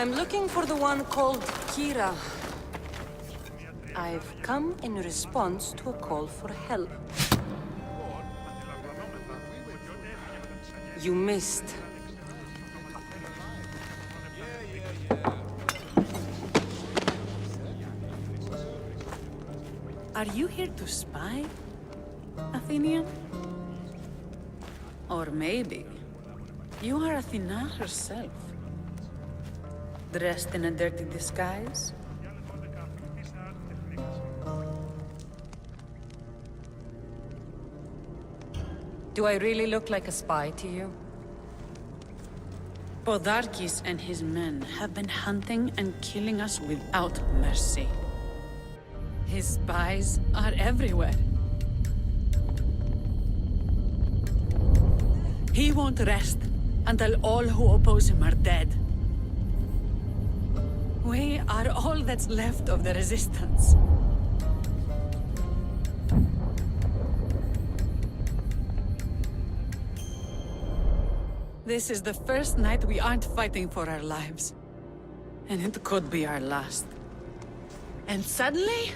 I'm looking for the one called Kyra. I've come in response to a call for help. You missed. Are you here to spy, Athenian? Or maybe you are Athena herself, dressed in a dirty disguise? Do I really look like a spy to you? Podarkis and his men have been hunting and killing us without mercy. His spies are everywhere. He won't rest until all who oppose him are dead. We are all that's left of the resistance. This is the first night we aren't fighting for our lives. And it could be our last. And suddenly,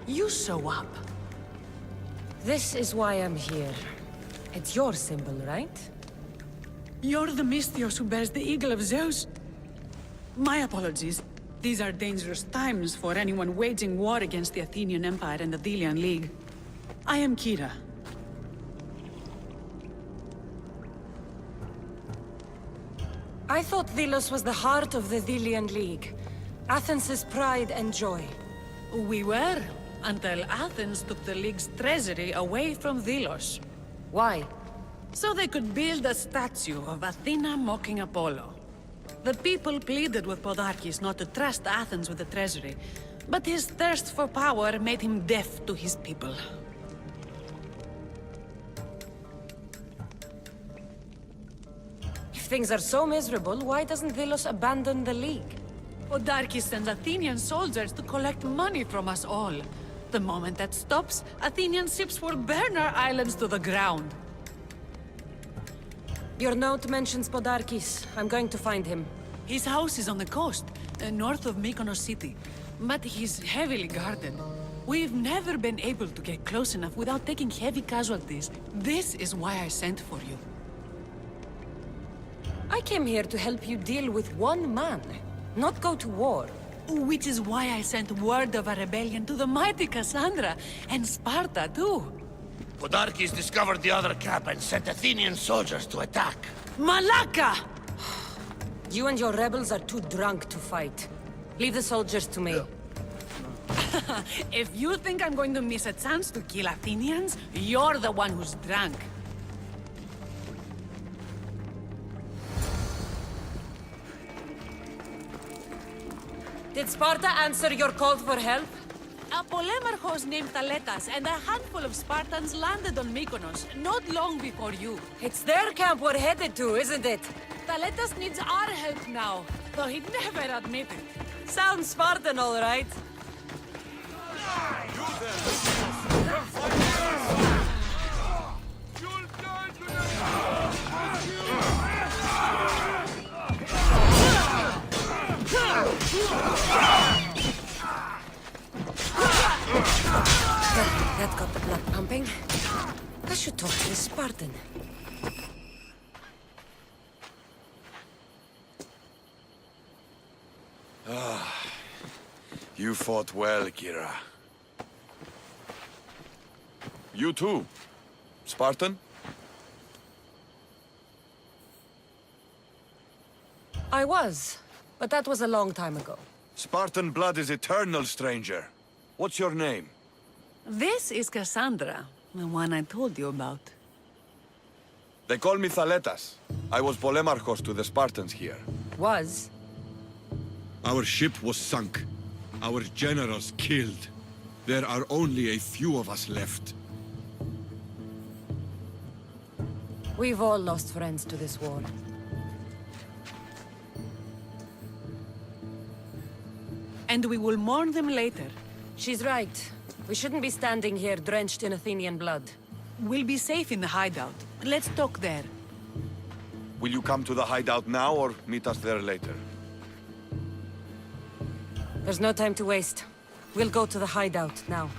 you show up. This is why I'm here. It's your symbol, right? You're the Mystios who bears the eagle of Zeus? My apologies. These are dangerous times for anyone waging war against the Athenian Empire and the Delian League. I am Kyra. I thought Delos was the heart of the Delian League. Athens' pride and joy. We were, until Athens took the League's treasury away from Delos. Why? So they could build a statue of Athena mocking Apollo. The people pleaded with Podarkis not to trust Athens with the treasury, but his thirst for power made him deaf to his people. If things are so miserable, why doesn't Delos abandon the League? Podarkis sends Athenian soldiers to collect money from us all. The moment that stops, Athenian ships will burn our islands to the ground. Your note mentions Podarkis. I'm going to find him. His house is on the coast, north of Mykonos city. But he's heavily guarded. We've never been able to get close enough without taking heavy casualties. This is why I sent for you. I came here to help you deal with one man, not go to war. Which is why I sent word of a rebellion to the mighty Cassandra, and Sparta too. Podarkis discovered the other camp and sent Athenian soldiers to attack. Malaka! You and your rebels are too drunk to fight. Leave the soldiers to me. If you think I'm going to miss a chance to kill Athenians, you're the one who's drunk. Did Sparta answer your call for help? A polemarchos named Thaletas and a handful of Spartans landed on Mykonos, not long before you. It's their camp we're headed to, isn't it? Thaletas needs our help now, though he'd never admit it. Sounds Spartan, all right. That got the blood pumping. I should talk to this Spartan. You fought well, Kyra. You too, Spartan? I was, but that was a long time ago. Spartan blood is eternal, stranger. What's your name? This is Cassandra, the one I told you about. They call me Thaletas. I was polemarchos to the Spartans here. Was? Our ship was sunk. Our generals killed. There are only a few of us left. We've all lost friends to this war. And we will mourn them later. She's right. We shouldn't be standing here drenched in Athenian blood. We'll be safe in the hideout. Let's talk there. Will you come to the hideout now or meet us there later? There's no time to waste. We'll go to the hideout now.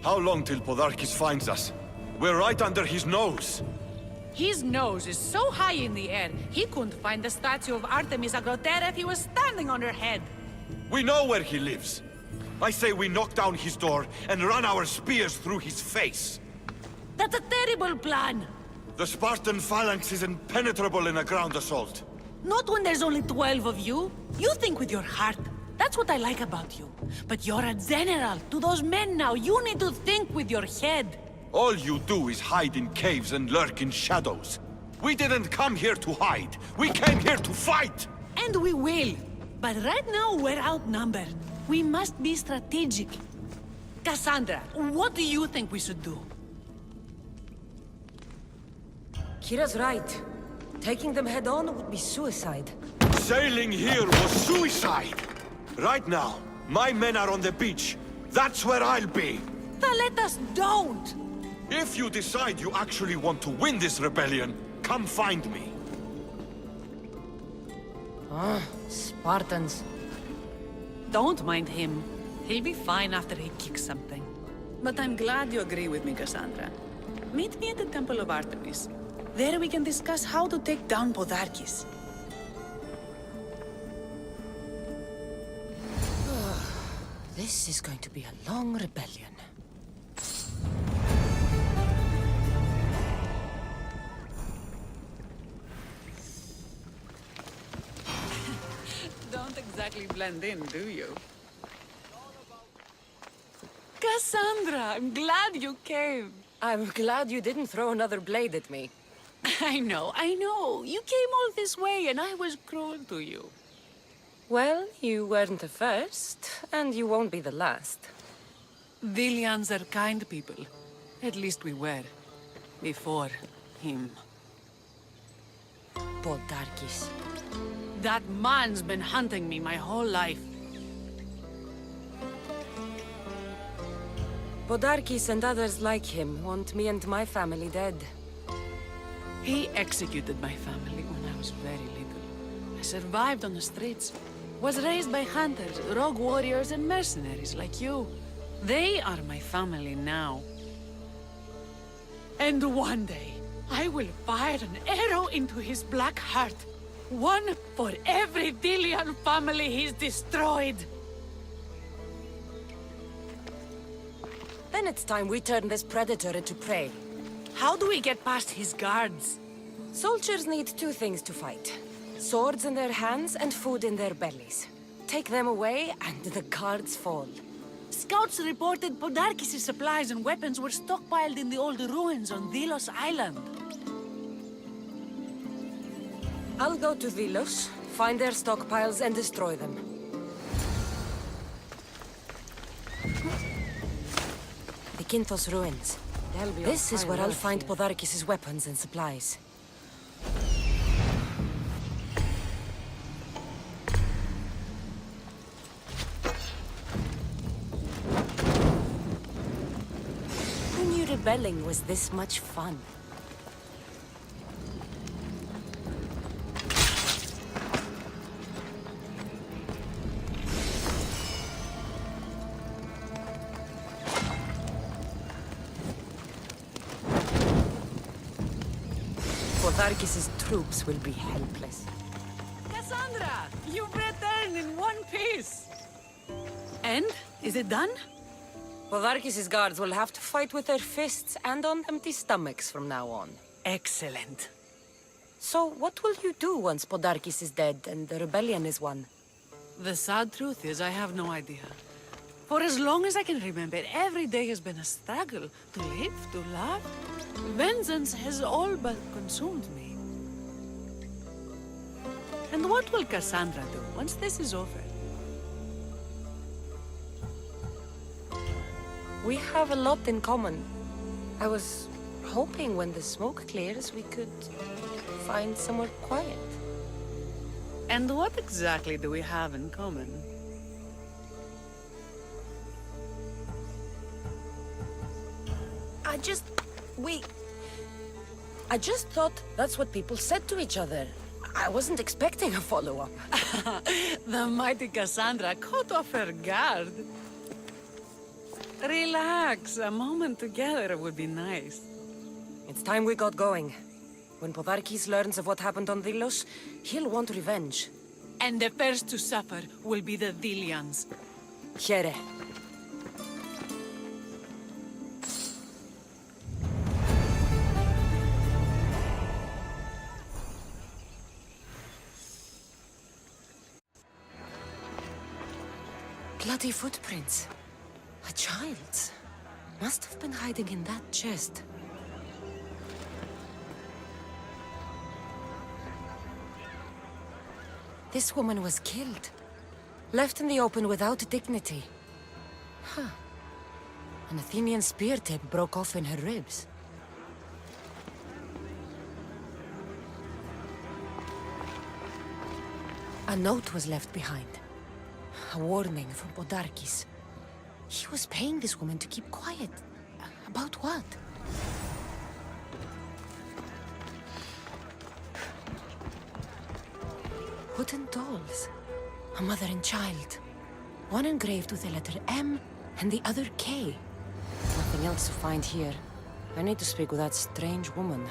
How long till Podarkis finds us? We're right under his nose. His nose is so high in the air, he couldn't find the statue of Artemis Agrotera if he was standing on her head. We know where he lives. I say we knock down his door and run our spears through his face. That's a terrible plan! The Spartan phalanx is impenetrable in a ground assault. Not when there's only 12 of you. You think with your heart. That's what I like about you. But you're a general. To those men now, you need to think with your head. All you do is hide in caves and lurk in shadows. We didn't come here to hide. We came here to fight! And we will. But right now, we're outnumbered. We must be strategic. Cassandra, what do you think we should do? Kyra's right. Taking them head-on would be suicide. Sailing here was suicide! Right now, my men are on the beach. That's where I'll be. Let us don't! If you decide you actually want to win this rebellion, come find me. Spartans. Don't mind him. He'll be fine after he kicks something. But I'm glad you agree with me, Cassandra. Meet me at the Temple of Artemis. There we can discuss how to take down Podarkis. This is going to be a long rebellion. Don't exactly blend in, do you? Cassandra, I'm glad you came. I'm glad you didn't throw another blade at me. I know. You came all this way and I was cruel to you. Well, you weren't the first, and you won't be the last. Dilians are kind people. At least we were. Before him. Podarkis. That man's been hunting me my whole life. Podarkis and others like him want me and my family dead. He executed my family when I was very little. I survived on the streets. Was raised by hunters, rogue warriors, and mercenaries like you. They are my family now. And one day, I will fire an arrow into his black heart. One for every Dilian family he's destroyed. Then it's time we turn this predator into prey. How do we get past his guards? Soldiers need two things to fight. Swords in their hands and food in their bellies. Take them away and the guards fall. Scouts reported Podarkis' supplies and weapons were stockpiled in the old ruins on Delos Island. I'll go to Delos, find their stockpiles and destroy them. The Kinthos ruins. This is where I'll find Podarkis' weapons and supplies. Who knew rebelling was this much fun? Podarkis' troops will be helpless. Cassandra! You've returned in one piece! And? Is it done? Podarkis' guards will have to fight with their fists and on empty stomachs from now on. Excellent. So, what will you do once Podarkis is dead and the rebellion is won? The sad truth is I have no idea. For as long as I can remember, every day has been a struggle. To live, to love. Vengeance has all but consumed me. And what will Cassandra do once this is over? We have a lot in common. I was hoping when the smoke clears we could find somewhere quiet. And what exactly do we have in common? I just thought that's what people said to each other. I wasn't expecting a follow-up. The mighty Cassandra caught off her guard. Relax, a moment together would be nice. It's time we got going. When Podarkis learns of what happened on Delos, he'll want revenge. And the first to suffer will be the Dilians. Here. Bloody footprints. A child's. Must have been hiding in that chest. This woman was killed. Left in the open without dignity. Huh. An Athenian spear tip broke off in her ribs. A note was left behind. A warning from Podarkis. He was paying this woman to keep quiet. About what? Wooden dolls. A mother and child. One engraved with the letter M and the other K. Nothing else to find here. I need to speak with that strange woman.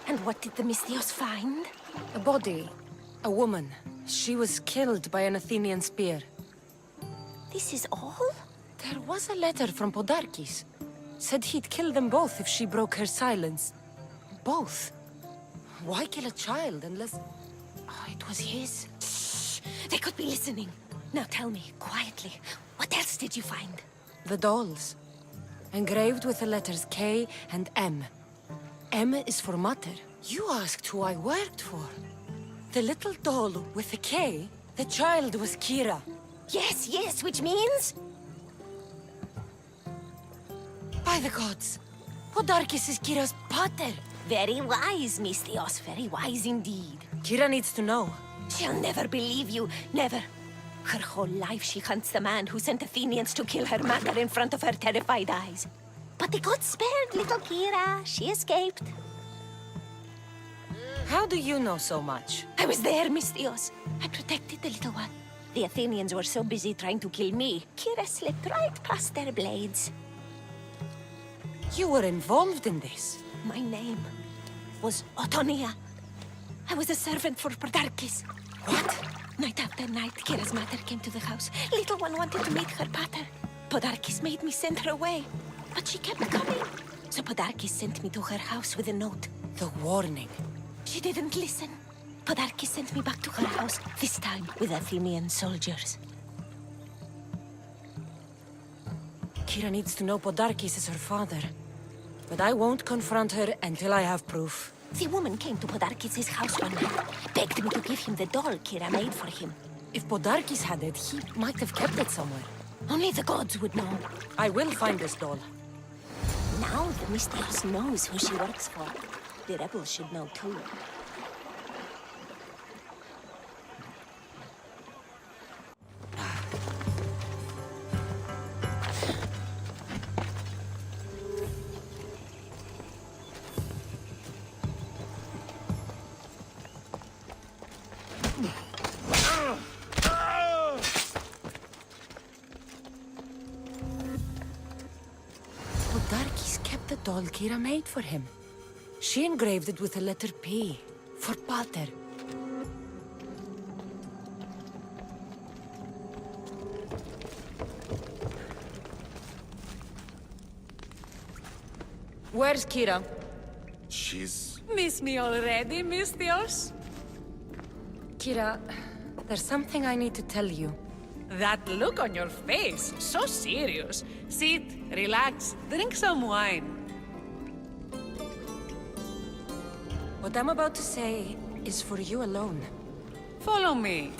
And what did the Misthios find? A body. A woman. She was killed by an Athenian spear. This is all? There was a letter from Podarkis. Said he'd kill them both if she broke her silence. Both? Why kill a child unless... Oh, it was his. Shh! They could be listening. Now tell me, quietly, what else did you find? The dolls. Engraved with the letters K and M. M is for mater. You asked who I worked for. The little doll with the K, the child was Kyra. Yes, yes, which means? By the gods, Podarkis is Kyra's pater. Very wise, Misthios, very wise indeed. Kyra needs to know. She'll never believe you, never. Her whole life she hunts the man who sent Athenians to kill her mater in front of her terrified eyes. But the gods spared little Kyra. She escaped. How do you know so much? I was there, Misthios. I protected the little one. The Athenians were so busy trying to kill me, Kyra slipped right past their blades. You were involved in this. My name was Otonia. I was a servant for Podarkis. What? Night after night, Kyra's mater came to the house. Little one wanted to meet her pater. Podarkis made me send her away, but she kept coming. So Podarkis sent me to her house with a note. The warning. She didn't listen. Podarkis sent me back to her house, this time with Athenian soldiers. Kyra needs to know Podarkis is her father. But I won't confront her until I have proof. The woman came to Podarkis' house one night, begged me to give him the doll Kyra made for him. If Podarkis had it, he might have kept it somewhere. Only the gods would know. I will find this doll. Now the Misthios knows who she works for. The rebels should know too. Podarkis kept the doll Kyra made for him. She engraved it with the letter P, for pater. Where's Kyra? She's... Miss me already, Misthios? Kyra, there's something I need to tell you. That look on your face, so serious. Sit, relax, drink some wine. What I'm about to say is for you alone. Follow me.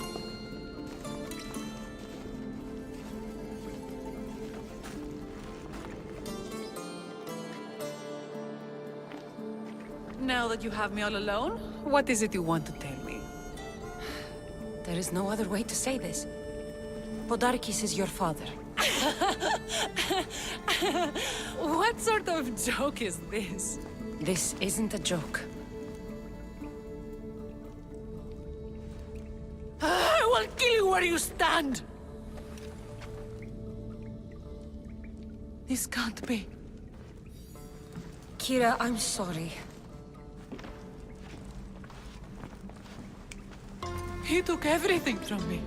Now that you have me all alone, what is it you want to tell me? There is no other way to say this. Podarkis is your father. What sort of joke is this? This isn't a joke. I will kill you where you stand! This can't be. Kyra, I'm sorry. He took everything from me.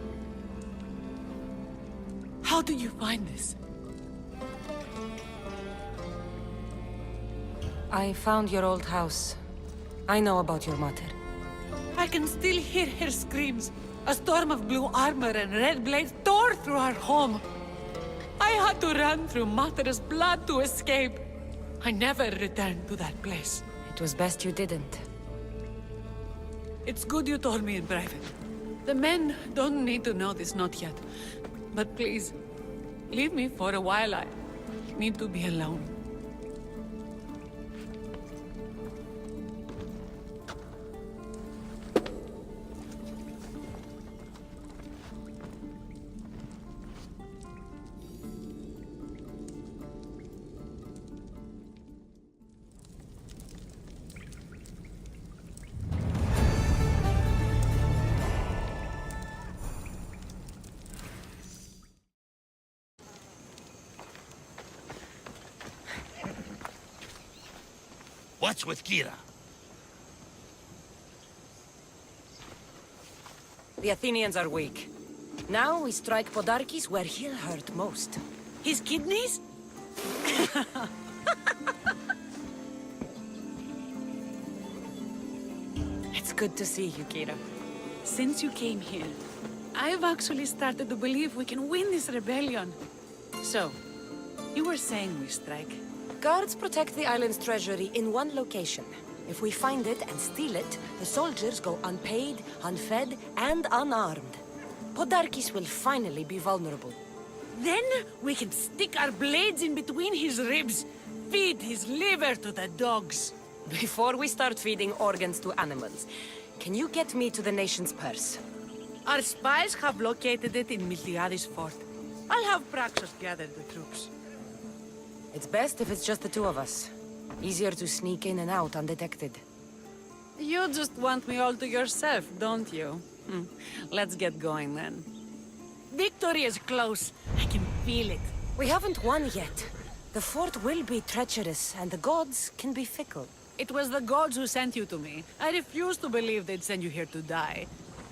How did you find this? I found your old house. I know about your mother. I can still hear her screams. A storm of blue armor and red blades tore through our home. I had to run through Mater's blood to escape. I never returned to that place. It was best you didn't. It's good you told me in private. The men don't need to know this, not yet. But please, leave me for a while. I need to be alone. What's with Kyra? The Athenians are weak. Now we strike Podarkis where he'll hurt most. His kidneys? It's good to see you, Kyra. Since you came here, I've actually started to believe we can win this rebellion. So, you were saying we strike? Guards protect the island's treasury in one location. If we find it and steal it, the soldiers go unpaid, unfed, and unarmed. Podarkis will finally be vulnerable. Then we can stick our blades in between his ribs, feed his liver to the dogs. Before we start feeding organs to animals, can you get me to the nation's purse? Our spies have located it in Miltiades fort. I'll have Praxis gather the troops. It's best if it's just the two of us. Easier to sneak in and out undetected. You just want me all to yourself, don't you? Let's get going then. Victory is close. I can feel it. We haven't won yet. The fort will be treacherous, and the gods can be fickle. It was the gods who sent you to me. I refuse to believe they'd send you here to die.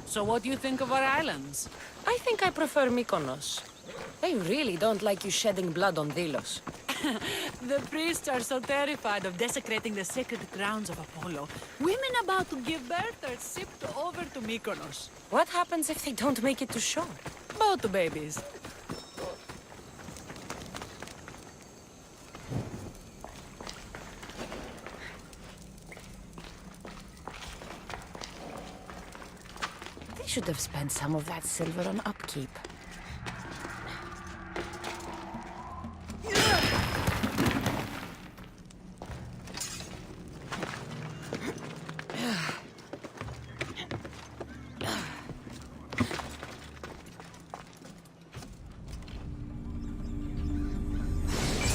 So what do you think of our islands? I think I prefer Mykonos. They really don't like you shedding blood on Delos. The priests are so terrified of desecrating the sacred grounds of Apollo. Women about to give birth are shipped over to Mykonos. What happens if they don't make it to shore? Both babies. They should have spent some of that silver on upkeep.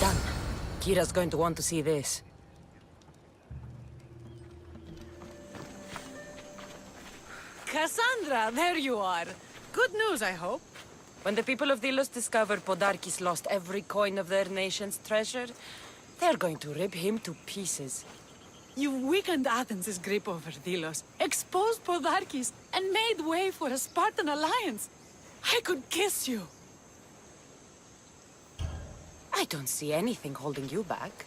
Done. Kyra's going to want to see this. Cassandra, there you are. Good news, I hope. When the people of Delos discover Podarkis lost every coin of their nation's treasure, they're going to rip him to pieces. You weakened Athens' grip over Delos, exposed Podarkis, and made way for a Spartan alliance. I could kiss you. I don't see anything holding you back.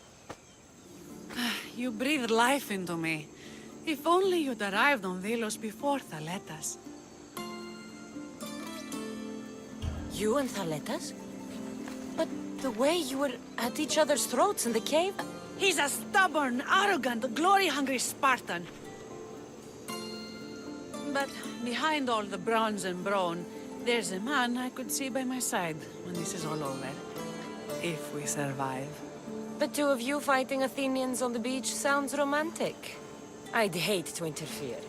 You breathed life into me. If only you'd arrived on Delos before Thaletas. You and Thaletas? But the way you were at each other's throats in the cave? He's a stubborn, arrogant, glory-hungry Spartan. But behind all the bronze and brawn, there's a man I could see by my side when this is all over. If we survive. The two of you fighting Athenians on the beach sounds romantic. I'd hate to interfere.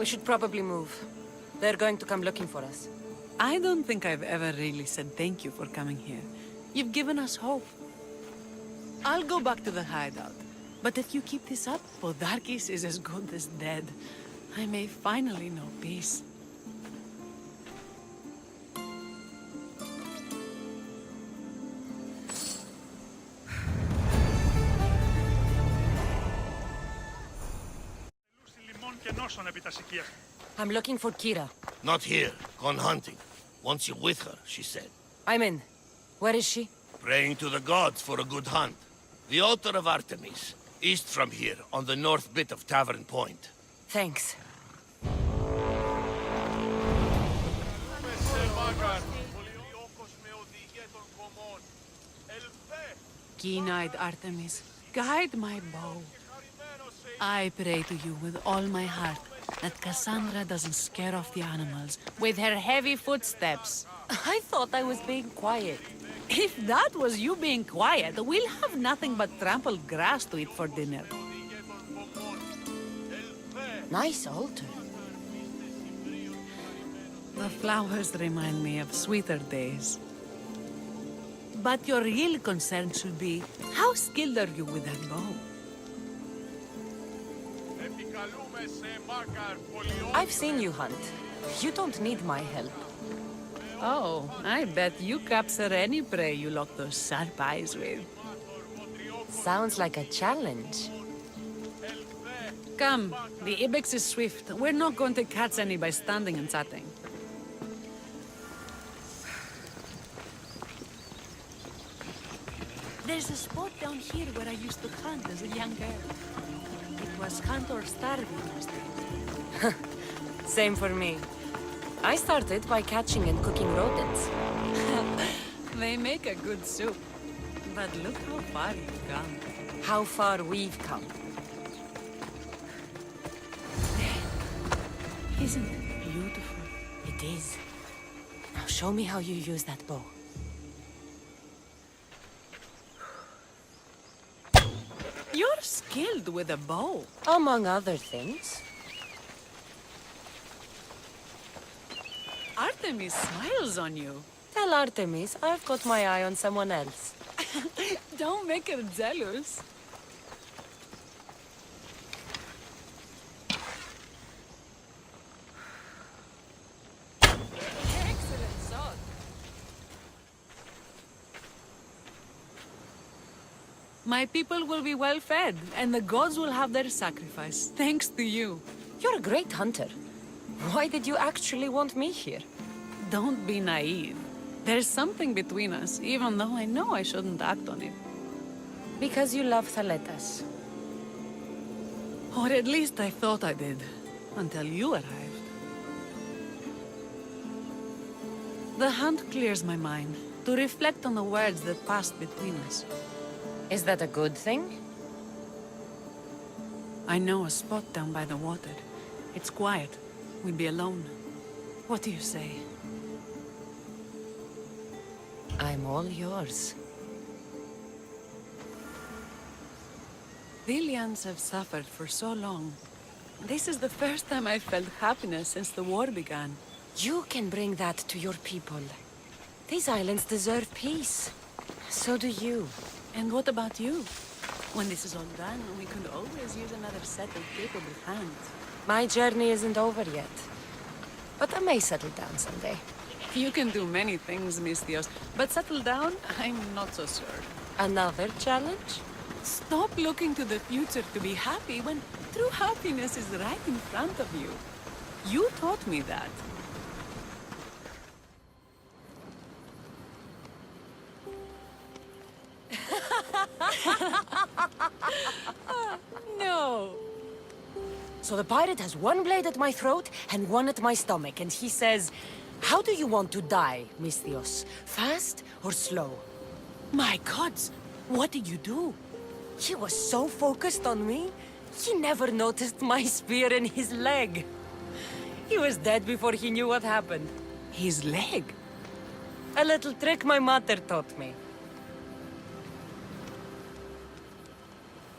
We should probably move. They're going to come looking for us. I don't think I've ever really said thank you for coming here. You've given us hope. I'll go back to the hideout. But if you keep this up, Podarkis is as good as dead. I may finally know peace. I'm looking for Kyra. Not here. Gone hunting. Wants you with her, she said. I'm in. Where is she? Praying to the gods for a good hunt. The altar of Artemis. East from here, on the north bit of Tavern Point. Thanks. Keen-eyed Artemis, guide my bow. I pray to you with all my heart that Cassandra doesn't scare off the animals with her heavy footsteps. I thought I was being quiet. If that was you being quiet, we'll have nothing but trampled grass to eat for dinner. Nice altar. The flowers remind me of sweeter days. But your real concern should be, how skilled are you with that bow? I've seen you hunt. You don't need my help. Oh, I bet you capture any prey you lock those sharp eyes with. Sounds like a challenge. Come, the ibex is swift. We're not going to catch any by standing and chatting. There's a spot down here where I used to hunt as a young girl. It was hunt or starve in those days. Same for me. I started by catching and cooking rodents. They make a good soup. But look how far you've come. How far we've come. Isn't it beautiful? It is. Now show me how you use that bow. You're skilled with a bow. Among other things. Artemis smiles on you. Tell Artemis I've got my eye on someone else. Don't make her jealous. Excellent shot. My people will be well fed, and the gods will have their sacrifice, thanks to you. You're a great hunter. Why did you actually want me here? Don't be naive. There's something between us, even though I know I shouldn't act on it. Because you love Thaletas. Or at least I thought I did, until you arrived. The hunt clears my mind, to reflect on the words that passed between us. Is that a good thing? I know a spot down by the water. It's quiet. We'd be alone. What do you say? I'm all yours. Delians have suffered for so long. This is the first time I've felt happiness since the war began. You can bring that to your people. These islands deserve peace. So do you. And what about you? When this is all done, we could always use another set of capable hands. My journey isn't over yet. But I may settle down someday. You can do many things, Mistios, but settle down, I'm not so sure. Another challenge? Stop looking to the future to be happy when true happiness is right in front of you. You taught me that. No. So the pirate has one blade at my throat and one at my stomach, and he says, "How do you want to die, Mistios? Fast or slow?" My gods, what did you do? He was so focused on me, he never noticed my spear in his leg. He was dead before he knew what happened. His leg? A little trick my mother taught me.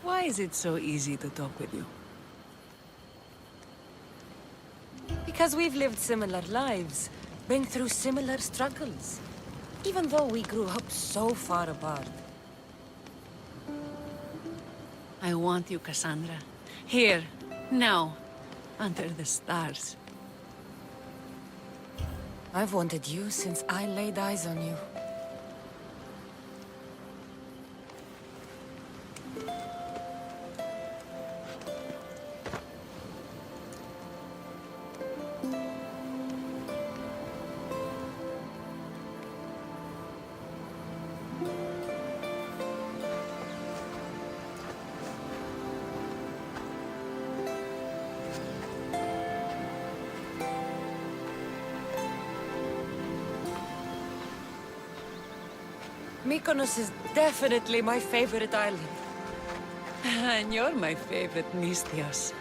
Why is it so easy to talk with you? Because we've lived similar lives, been through similar struggles. Even though we grew up so far apart. I want you, Cassandra. Here, now, under the stars. I've wanted you since I laid eyes on you. Mykonos is definitely my favorite island. And you're my favorite, Mistios.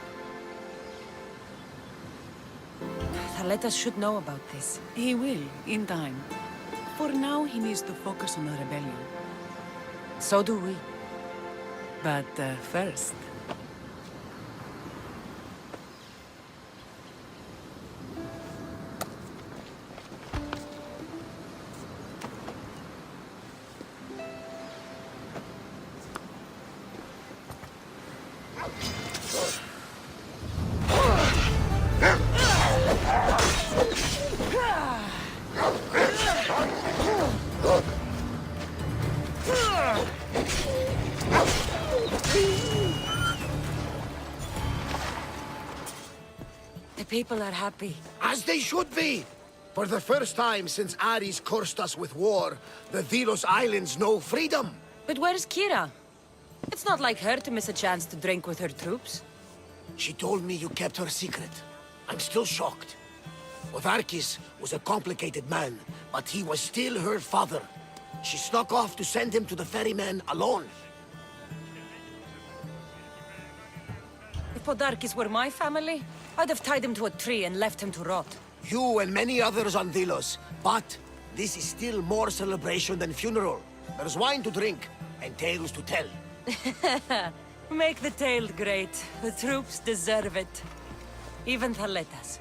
Thaletas should know about this. He will, in time. For now, he needs to focus on the rebellion. So do we. But first... The people are happy. As they should be! For the first time since Ares cursed us with war, the Delos Islands know freedom! But where's Kyra? It's not like her to miss a chance to drink with her troops. She told me you kept her secret. I'm still shocked. Otharkis was a complicated man, but he was still her father. She snuck off to send him to the ferryman alone. If Podarkis were my family, I'd have tied him to a tree and left him to rot. You and many others on Delos, but this is still more celebration than funeral. There's wine to drink, and tales to tell. Make the tale great. The troops deserve it. Even Thaletas.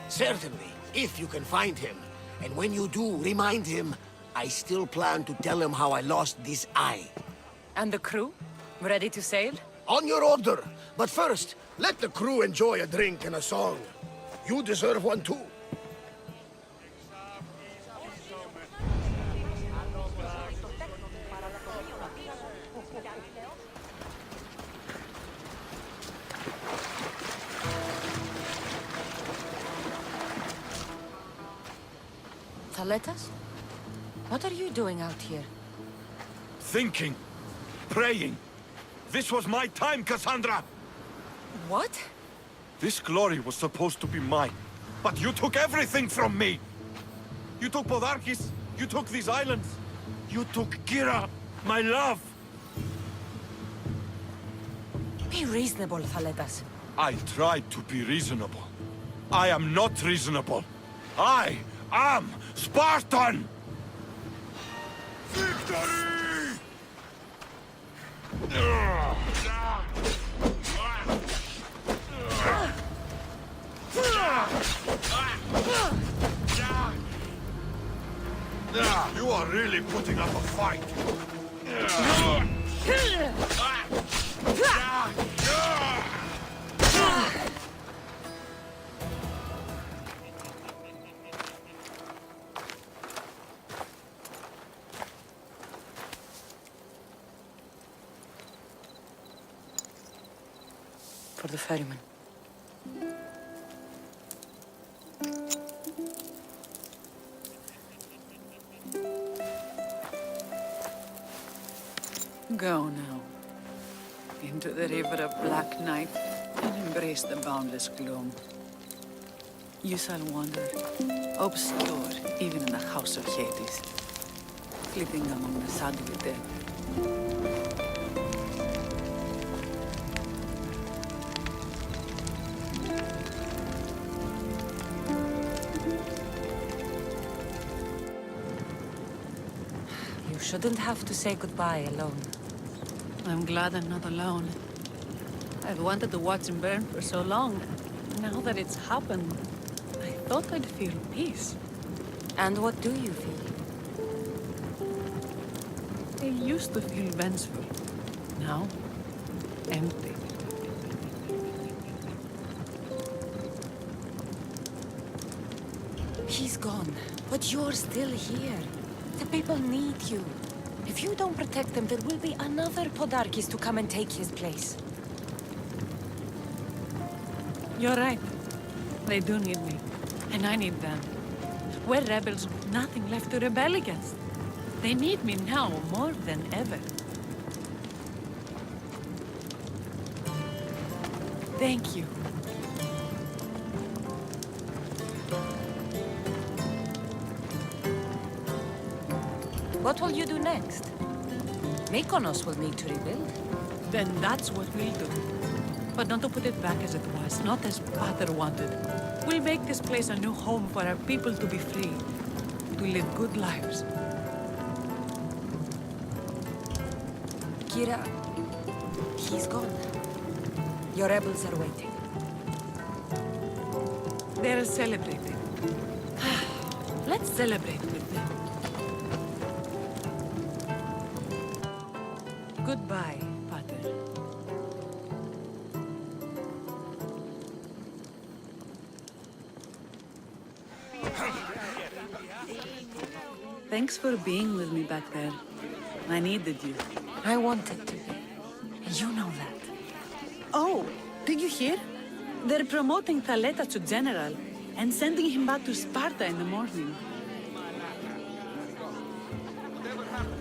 Certainly, if you can find him. And when you do, remind him, I still plan to tell him how I lost this eye. And the crew? Ready to sail? On your order. But first, let the crew enjoy a drink and a song. You deserve one too. Thaletas? What are you doing out here? Thinking. Praying. This was my time, Cassandra! What? This glory was supposed to be mine, but you took everything from me! You took Podarkis, you took these islands, you took Kyra, my love! Be reasonable, Thaletas. I tried to be reasonable. I am not reasonable. I am Spartan! Victory! You are really putting up a fight. For the ferryman. Go now. Into the river of black night and embrace the boundless gloom. You shall wander, obscure even in the house of Hades, flitting among the sadly dead. You shouldn't have to say goodbye alone. I'm glad I'm not alone. I've wanted to watch him burn for so long. now that it's happened, I thought I'd feel peace. And what do you feel? I used to feel vengeful. Now, empty. He's gone, but you're still here. The people need you. If you don't protect them, there will be another Podarkis to come and take his place. You're right. They do need me. And I need them. We're rebels with nothing left to rebel against. They need me now more than ever. Thank you. What will you do next? Mykonos will need to rebuild. Then that's what we'll do. But not to put it back as it was, not as Pater wanted. We'll make this place a new home for our people to be free, to live good lives. Kyra, he's gone. Your rebels are waiting. They're celebrating. Let's celebrate with them. Goodbye, Pater. Thanks for being with me back there. I needed you. I wanted to be. You know that. Oh, did you hear? They're promoting Thaleta to general and sending him back to Sparta in the morning.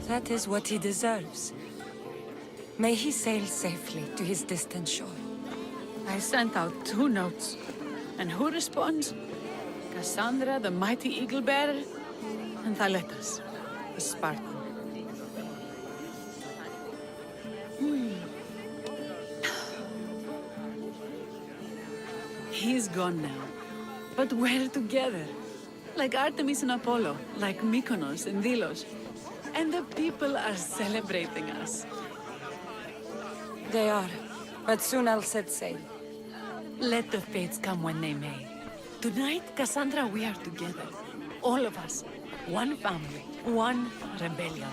That is what he deserves. May he sail safely to his distant shore. I sent out 2 notes. And who responds? Cassandra, the mighty eagle bearer, and Thaletas, the Spartan. He's gone now. But we're together. Like Artemis and Apollo, like Mykonos and Delos. And the people are celebrating us. They are, but soon I'll set sail. Let the fates come when they may. Tonight, Cassandra, we are together. All of us. One family, one rebellion.